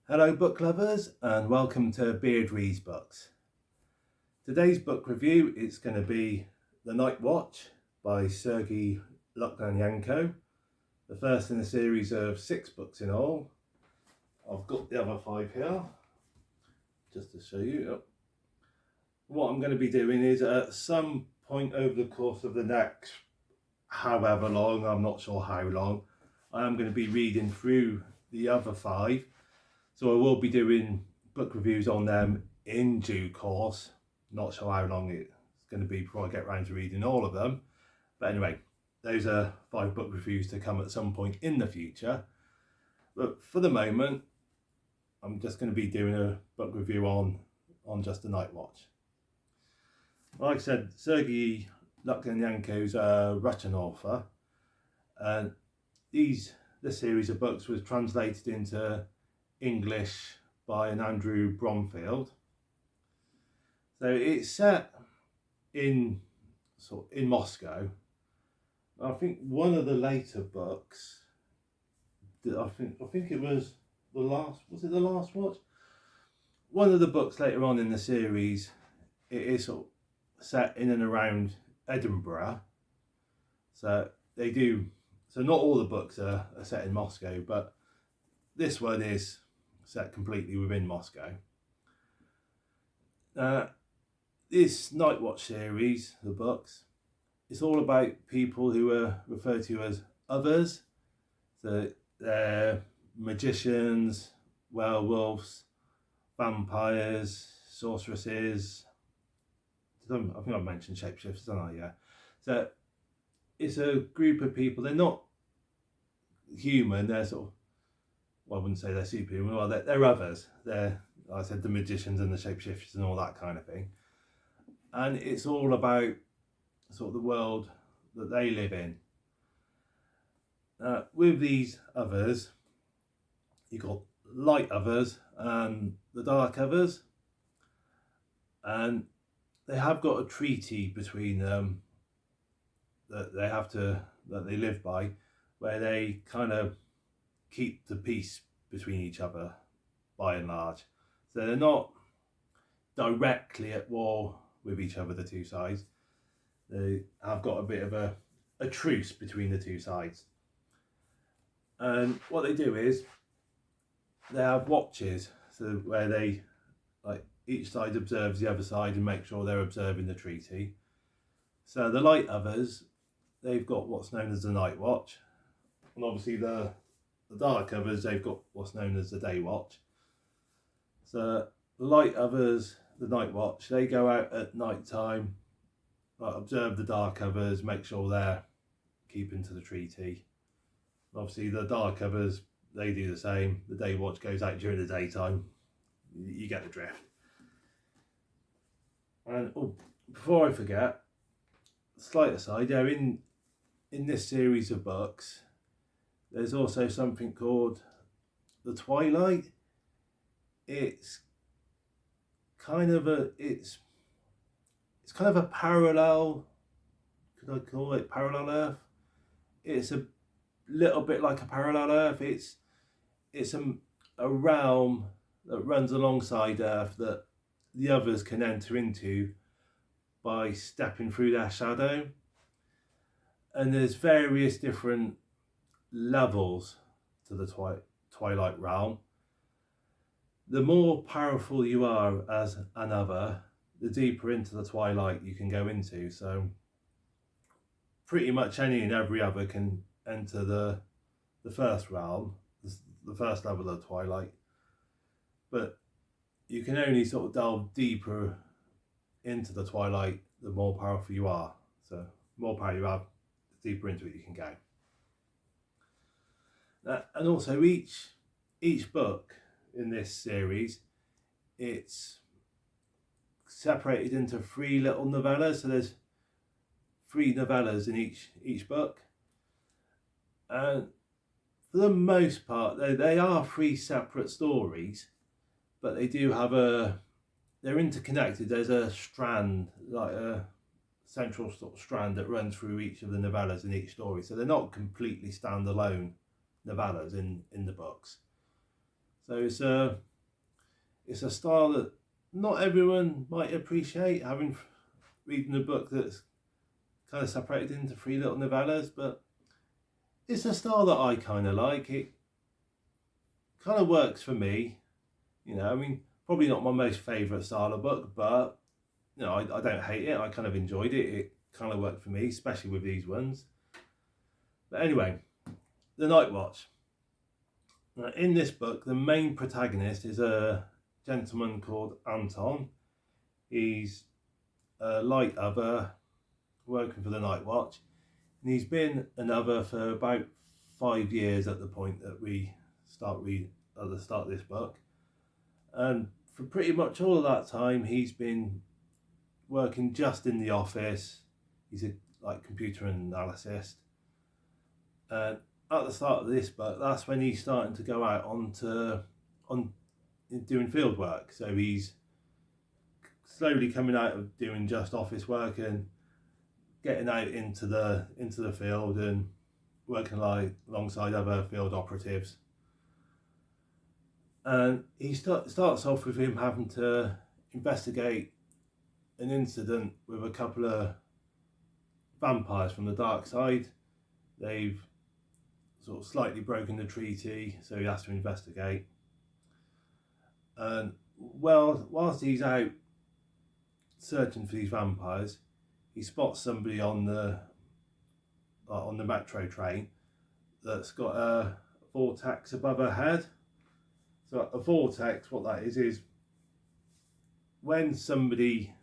Hello book lovers and welcome to Beard Reads Books. Today's book review is going to be The Night Watch by Sergei Lukyanenko, the first in a series of 6 books in all. I've got the other 5 here just to show you. What I'm going to be doing is at some point over the course of the next however long, I'm not sure how long, I am going to be reading through the other 5. So I will be doing book reviews on them in due course. Not sure how long it's going to be before I get around to reading all of them. But anyway, those are 5 book reviews to come at some point in the future. But for the moment, I'm just going to be doing a book review on just The Night Watch. Like I said, Sergei Lukyanenko's a Russian author. And this series of books was translated into English by an Andrew Bromfield. So it's set in Moscow. I think one of the later books, I think it was the last watch? One of the books later on in the series, it is sort of set in and around Edinburgh. So not all the books are set in Moscow, but this one is set completely within Moscow. This Night Watch series, the books, it's all about people who are referred to as others. So they're magicians, werewolves, vampires, sorceresses. I think I've mentioned shapeshifters, haven't I? Yeah. So it's a group of people. They're not human. They're sort of, well, I wouldn't say they're superhuman. Well, they're others. They're, like I said, the magicians and the shapeshifters and all that kind of thing. And it's all about sort of the world that they live in. With these others, you've got light others and the dark others. And they have got a treaty between them that they live by, where they kind of keep the peace between each other by and large. So they're not directly at war with each other, the two sides. They have got a bit of a truce between the two sides. And what they do is they have watches, so where they, like, each side observes the other side and make sure they're observing the treaty. So the light others, they've got what's known as the night watch. And obviously the dark others, they've got what's known as the day watch. So the light others, the night watch, they go out at night time, observe the dark others, make sure they're keeping to the treaty. Obviously the dark others, they do the same. The day watch goes out during the daytime. You get the drift. And before I forget, slight aside, in this series of books, there's also something called the Twilight. It's kind of a parallel, could I call it parallel Earth? It's a little bit like a parallel Earth. It's a realm that runs alongside Earth that the others can enter into by stepping through their shadow. And there's various different levels to the Twilight realm. The more powerful you are as an other, the deeper into the Twilight you can go into. So pretty much any and every other can enter the first realm, the first level of the Twilight. But you can only sort of delve deeper into the Twilight the more powerful you are. So the more power you have, the deeper into it you can go. And also each book in this series, it's separated into 3 little novellas. So there's 3 novellas in each book. And for the most part, they are 3 separate stories, but they do have they're interconnected. There's a strand, like a central sort of strand that runs through each of the novellas in each story. So they're not completely standalone novellas in the books. So it's a style that not everyone might appreciate, having reading a book that's kind of separated into three little novellas, but it's a style that I kind of like. It kind of works for me. I mean, probably not my most favourite style of book, but I don't hate it. I kind of enjoyed it. It kind of worked for me, especially with these ones. But anyway, The Night Watch. Now, in this book, the main protagonist is a gentleman called Anton. He's a light other working for the Night Watch, and he's been an other for about 5 years at the point that we start at the start of this book. And for pretty much all of that time, he's been working just in the office. He's a computer analyst. And at the start of this book, that's when he's starting to go out on doing field work. So he's slowly coming out of doing just office work and getting out into the field and working alongside other field operatives. And he starts off with him having to investigate an incident with a couple of vampires from the dark side. They've sort of slightly broken the treaty, so he has to investigate. And whilst he's out searching for these vampires, he spots somebody on the metro train that's got a vortex above her head. So a vortex, what that is when somebody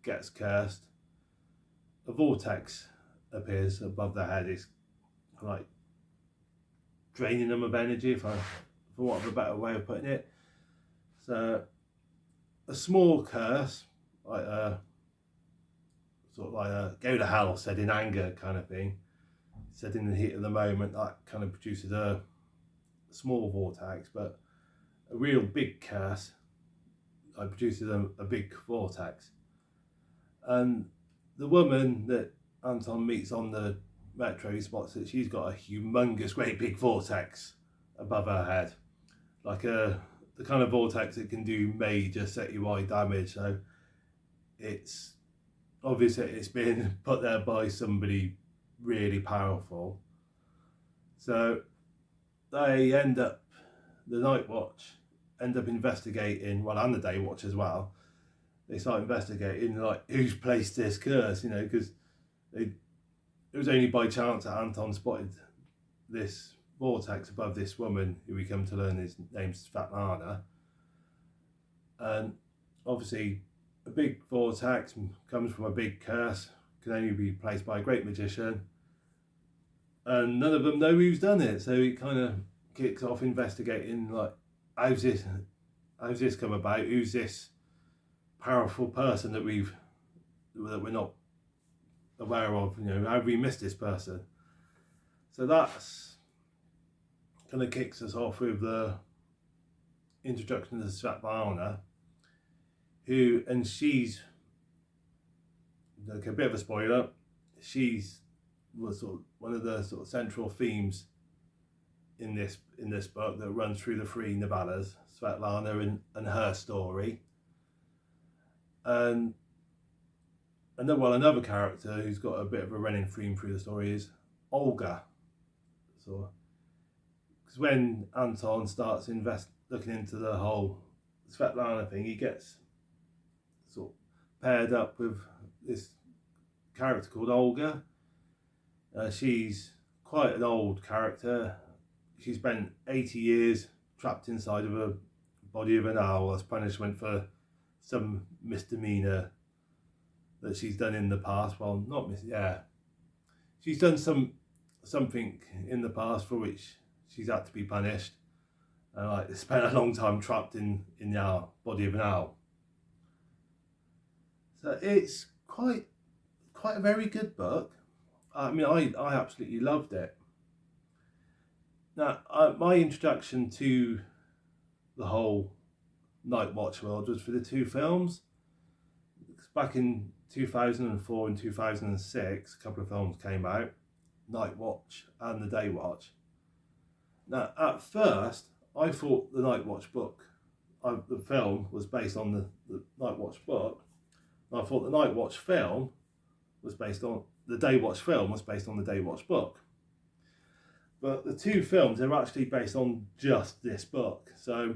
gets cursed, a vortex appears above their head. It's like draining them of energy, for want of a better way of putting it. So a small curse, like a sort of like a go to hell said in anger kind of thing, said in the heat of the moment, that kind of produces a small vortex. But a real big curse produces a big vortex. And the woman that Anton meets on the metro, he spots that she's got a humongous, great big vortex above her head, like the kind of vortex that can do major citywide damage. So it's obvious that it's been put there by somebody really powerful. So the Night Watch end up investigating, and the Day Watch as well. They start investigating who's placed this curse, because it was only by chance that Anton spotted this vortex above this woman, who we come to learn his name's Svetlana. And obviously a big vortex comes from a big curse, can only be placed by a great magician, and none of them know who's done it. So it kind of kicks off investigating, how's this come about? Who's this powerful person that we're not aware of? How have we missed this person? So that's kind of kicks us off with the introduction to Svetlana, and she's like a bit of a spoiler. She's was sort of one of the sort of central themes in this book that runs through the three novellas, Svetlana and her story. And another character who's got a bit of a running theme through the story is Olga. So, because when Anton starts looking into the whole Svetlana thing, he gets sort of paired up with this character called Olga. She's quite an old character. She spent 80 years trapped inside of a body of an owl as punishment for some misdemeanor that she's done in the past. Well, she's done something in the past for which she's had to be punished, and spent a long time trapped in the body of an owl. So it's quite a very good book. I mean, I absolutely loved it. Now, my introduction to the whole Night Watch world was for the two films. Back in 2004 and 2006, a couple of films came out, Night Watch and The Day Watch. Now, at first, I thought the Night Watch book, the film, was based on the Night Watch book. And I thought the Night Watch film was based on the Day Watch film was based on the Day Watch book. But the two films are actually based on just this book. So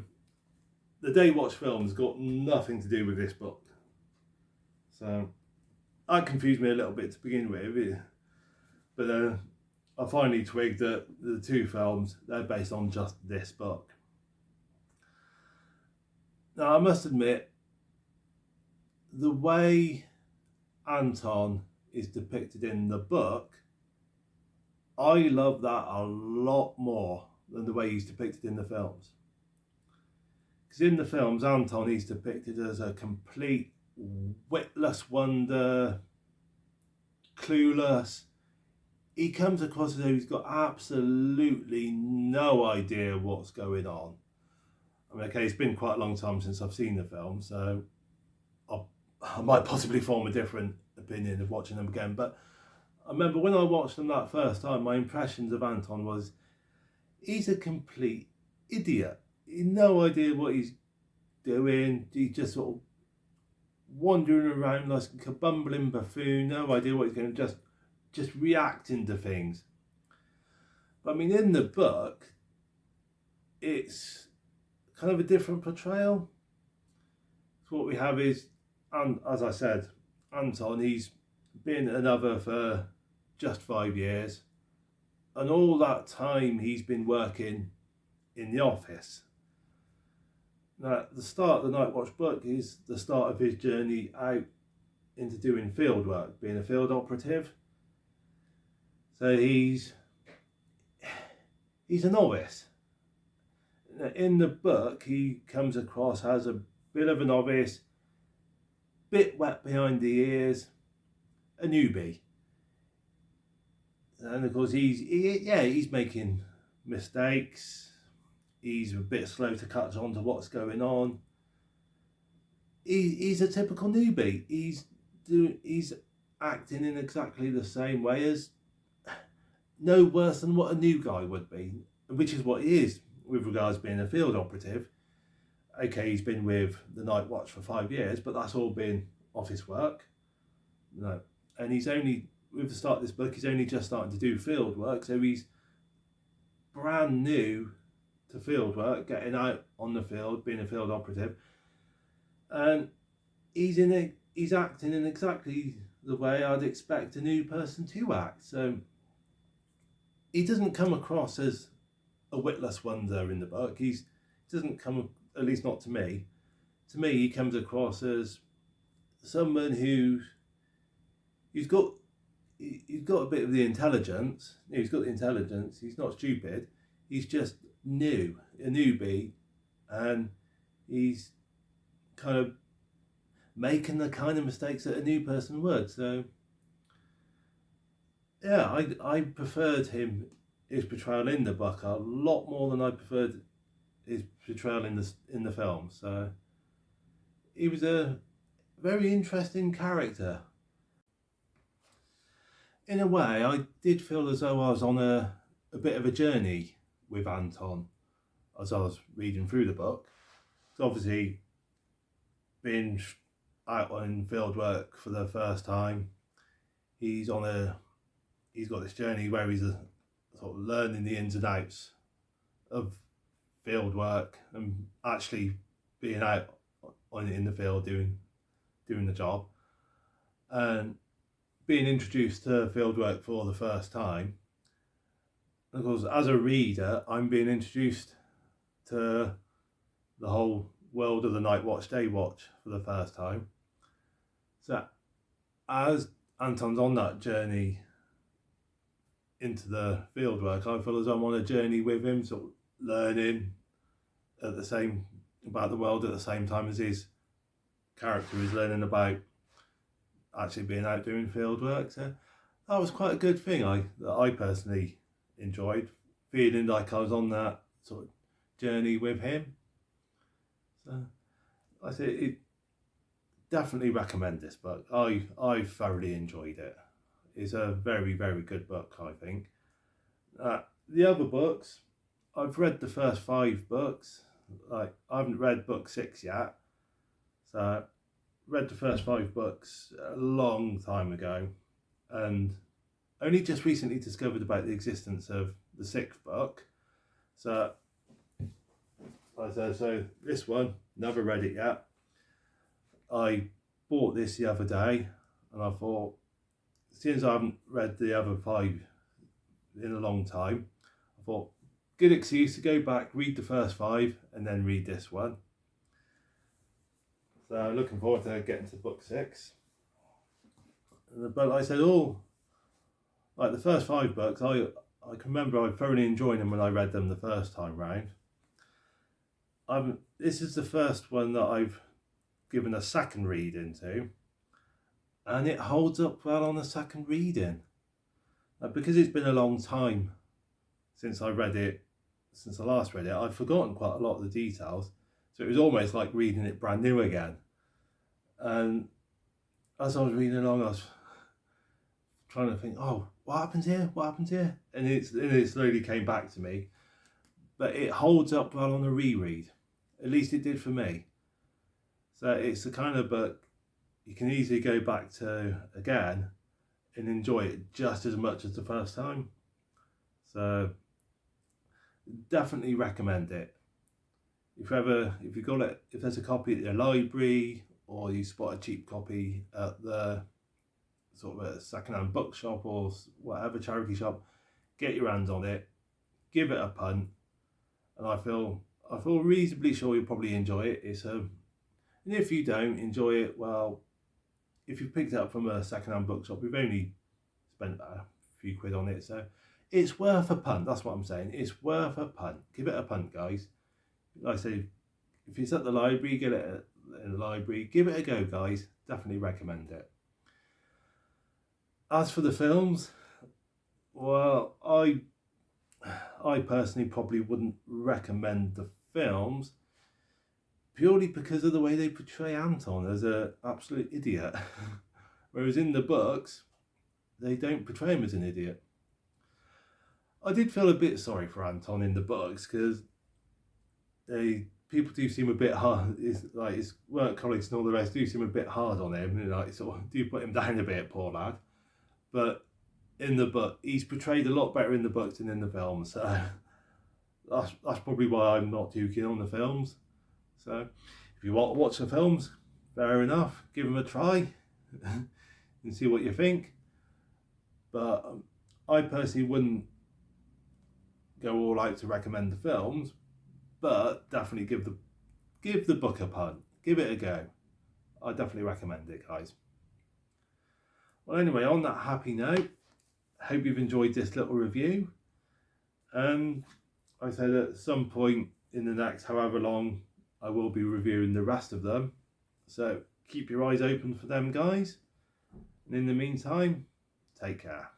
the Day Watch film's got nothing to do with this book. So that confused me a little bit to begin with. But I finally twigged that the two films, they're based on just this book. Now, I must admit, the way Anton is depicted in the book, I love that a lot more than the way he's depicted in the films. Because in the films, Anton is depicted as a complete witless wonder, clueless. He comes across as though he's got absolutely no idea what's going on. I mean, okay, it's been quite a long time since I've seen the film, so I might possibly form a different opinion of watching them again. But I remember when I watched them that first time, my impressions of Anton was he's a complete idiot. He's no idea what he's doing. He's just sort of wandering around like a bumbling buffoon, no idea what he's going to just reacting to things. But I mean, in the book, it's kind of a different portrayal. So what we have is, and as I said, Anton, he's been an other for just 5 years, and all that time he's been working in the office. Now, the start of the Night Watch book is the start of his journey out into doing field work, being a field operative. So he's a novice. In the book, he comes across as a bit of a novice, bit wet behind the ears, a newbie. And of course, he's making mistakes. He's a bit slow to catch on to what's going on. He's a typical newbie. He's acting in exactly the same way as, no worse than what a new guy would be, which is what he is with regards to being a field operative. Okay, he's been with the Night Watch for 5 years, but that's all been office work. No, and he's only, with the start of this book, he's only just starting to do field work, so he's brand new to field work, getting out on the field, being a field operative, and he's acting in exactly the way I'd expect a new person to act. So he doesn't come across as a witless wonder in the book. He doesn't come, at least not to me. To me, he comes across as someone he's got a bit of the intelligence. He's got the intelligence. He's not stupid. He's just new, a newbie, and he's kind of making the kind of mistakes that a new person would. So yeah, I preferred his portrayal in the book a lot more than I preferred his portrayal in the film. So he was a very interesting character. In a way, I did feel as though I was on a bit of a journey with Anton as I was reading through the book. So obviously, being out on field work for the first time, he's got this journey where he's sort of learning the ins and outs of field work and actually being out in the field doing the job, and being introduced to field work for the first time. Of course, as a reader, I'm being introduced to the whole world of the Night Watch, Day Watch for the first time. So as Anton's on that journey into the field work, I feel as I'm on a journey with him, sort of learning about the world at the same time as his character is learning about actually being out doing field work. So that was quite a good thing that I personally enjoyed, feeling like I was on that sort of journey with him. So I say it, definitely recommend this book. I thoroughly enjoyed it. It's a very, very good book, I think. The other books, I've read the first 5 books. Like, I haven't read book 6 yet, so I read the first 5 books a long time ago, and only just recently discovered about the existence of the 6th book. So this one, never read it yet. I bought this the other day, and I thought, since I haven't read the other 5 in a long time, I thought, good excuse to go back, read the first 5, and then read this one. So I'm looking forward to getting to book 6. But like I said, like the first 5 books, I can remember I thoroughly enjoyed them when I read them the first time round. This is the first one that I've given a second read into, and it holds up well on a second reading. Because it's been a long time since I read it, since I last read it, I've forgotten quite a lot of the details. So it was almost like reading it brand new again. And as I was reading along, I was trying to think, oh, what happens here? What happens here? And it slowly came back to me. But it holds up well on a reread. At least it did for me. So it's the kind of book you can easily go back to again and enjoy it just as much as the first time. So definitely recommend it. If there's a copy at your library, or you spot a cheap copy at the sort of a second-hand bookshop or whatever charity shop, get your hands on it, give it a punt, and I feel reasonably sure you'll probably enjoy it. And if you don't enjoy it, well, if you picked it up from a second-hand bookshop, we've only spent about a few quid on it, so it's worth a punt. That's what I'm saying. It's worth a punt. Give it a punt, guys. Like I say, if it's at the library, get it in the library. Give it a go, guys. Definitely recommend it. As for the films, well, I personally probably wouldn't recommend the films, purely because of the way they portray Anton as an absolute idiot. Whereas in the books, they don't portray him as an idiot. I did feel a bit sorry for Anton in the books, because people do seem a bit hard. His work colleagues and all the rest do seem a bit hard on him. Sort of do put him down a bit, poor lad. But in the book, he's portrayed a lot better in the books than in the films. So that's probably why I'm not too keen on the films. So if you want to watch the films, fair enough, give them a try and see what you think. But I personally wouldn't go all out to recommend the films, but definitely give the book a punt, give it a go. I definitely recommend it, guys. Well, anyway, on that happy note, I hope you've enjoyed this little review. I said at some point in the next however long, I will be reviewing the rest of them. So keep your eyes open for them, guys. And in the meantime, take care.